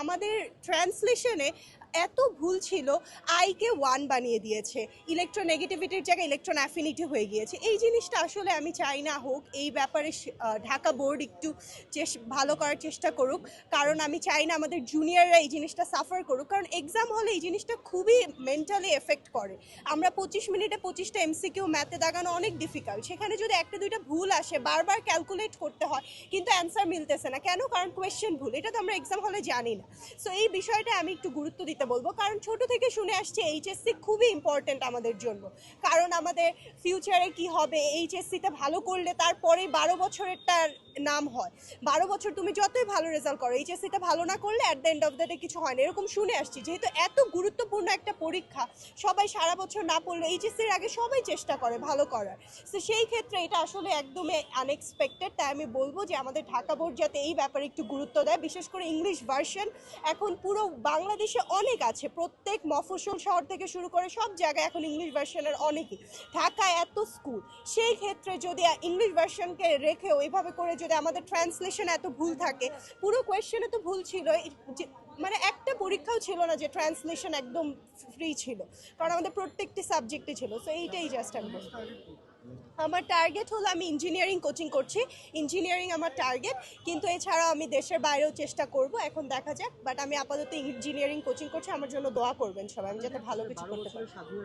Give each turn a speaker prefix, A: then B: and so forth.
A: আমাদের ট্রান্সলেশনে এত ভুল ছিল, আইকে 1 বানিয়ে দিয়েছে, ইলেকট্রোনেগেটিভিটির জায়গায় ইলেকট্রন অ্যাফিনিটি হয়ে গিয়েছে। এই জিনিসটা আসলে আমি চাই না হোক। এই ব্যাপারে ঢাকা বোর্ড একটু ভালো করার চেষ্টা করুক, কারণ আমি চাই না আমাদের জুনিয়ররা এই জিনিসটা সাফার করুক, কারণ এক্সাম হলে এই জিনিসটা খুবই মেন্টালি এফেক্ট করে। আমরা 25 মিনিটে 25টা এমসিকিউ ম্যাথে দাগানো অনেক ডিফিকাল্ট, সেখানে যদি একটা দুইটা ভুল আসে, বারবার ক্যালকুলেট করতে হয়, কিন্তু অ্যান্সার মিলতেছে না কেন? কারণ কোয়েশ্চেন ভুল। এটা তো আমরা এক্সাম হলে জানি না। সো এই বিষয়টা আমি একটু গুরুত্ব দিতে বলবো, কারণ ছোট থেকে শুনে আসছি এইচএসসি খুবই ইম্পর্টেন্ট আমাদের জন্য, কারণ আমাদের ফিউচারে কি হবে, এইচএসসিতে ভালো করলে তারপরে 12 বছরেরটার নাম হয়। 12 বছর তুমি যতই ভালো রেজাল্ট করো, এইচএসসিতে ভালো না করলে at the end of the day কিছু হয় না, এরকম শুনে আসছি। যেহেতু এত গুরুত্বপূর্ণ একটা পরীক্ষা, সবাই সারা বছর না পড়লে এইচএসসির আগে সবাই চেষ্টা করে ভালো করার। তো সেই ক্ষেত্রে এটা আসলে একদমই আনএক্সপেক্টেড। তাই আমি বলবো যে আমাদের ঢাকা বোর্ড যাতে এই ব্যাপারে একটু গুরুত্ব দেয়, বিশেষ করে ইংলিশ ভার্সন এখন পুরো বাংলাদেশে অনেক আছে, প্রত্যেক মফস্বল শহর থেকে শুরু করে সব জায়গায় এখন ইংলিশ ভার্সনের অনেকই। ঢাকায় এত স্কুল, সেই ক্ষেত্রে যদি ইংলিশ ভার্সনকে রেখে ওইভাবে করে যদি আমাদের ট্রান্সলেশন এত ভুল থাকে, পুরো কোয়েশ্চেনে তো ভুল ছিল, মানে একটা পরীক্ষাও ছিল না যে ট্রান্সলেশন একদম ফ্রি ছিল, কারণ আমাদের প্রত্যেকটি সাবজেক্টই ছিল। সো এইটাই জাস্ট আমি বলবো। আমার টার্গেট হলো, আমি ইঞ্জিনিয়ারিং কোচিং করছি, ইঞ্জিনিয়ারিং আমার টার্গেট, কিন্তু এছাড়াও আমি দেশের বাইরেও চেষ্টা করব, এখন দেখা যাক। বাট আমি আপাতত ইঞ্জিনিয়ারিং কোচিং করছি, আমার জন্য দোয়া করবেন সবাই, আমি যাতে ভালো কিছু করতে পারি।